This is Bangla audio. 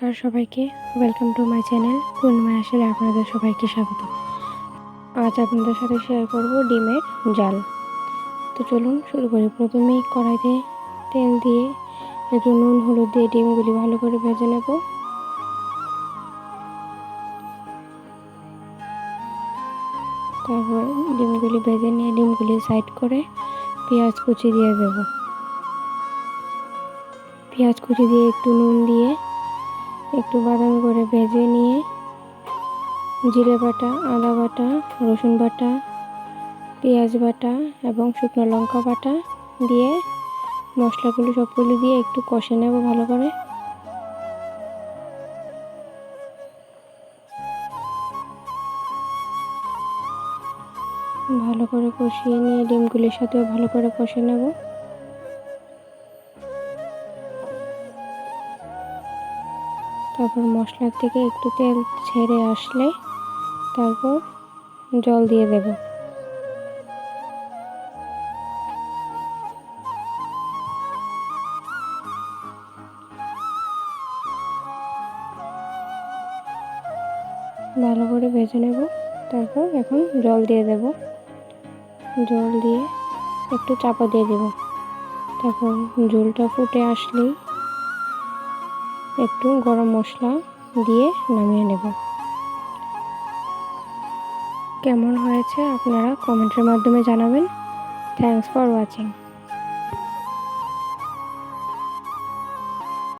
আর সবাইকে ওয়েলকাম টু মাই চ্যানেল পূর্ণিমা আসলে আপনাদের সবাইকে স্বাগত। আজ আপনাদের সাথে শেয়ার করব ডিমের জাল। তো চলুন শুরু করি। প্রথমেই কড়াইতে তেল দিয়ে একটু নুন হলুদ দিয়ে ডিমগুলি ভালো করে ভেজে নেব। তারপর ডিমগুলি ভেজে নিয়ে ডিমগুলি সাইড করে পেঁয়াজ কুচি দিয়ে দেব। পেঁয়াজ কুচি দিয়ে একটু নুন দিয়ে একটু বাদামি করে ভেজে নিয়ে জিরে বাটা, আদা বাটা, রসুন বাটা, পেঁয়াজ বাটা এবং শুকনো লঙ্কা বাটা দিয়ে মশলাগুলো সবগুলো দিয়ে একটু কষে নেব ভালো করে। ভালো করে কষিয়ে নিয়ে ডিমগুলির সাথেও ভালো করে কষে নেব। তারপর মশলা থেকে একটু তেল ছেড়ে আসলে তারপর জল দিয়ে দেব। ভালো করে ভেজে নেব। তারপর এখন জল দিয়ে দেব। জল দিয়ে একটু চাপা দিয়ে দেব। তারপর ঝোলটা ফুটে আসলেই একটু গরম মশলা দিয়ে নামিয়ে নেব। কেমন হয়েছে আপনারা কমেন্টের মাধ্যমে জানাবেন। Thanks for watching.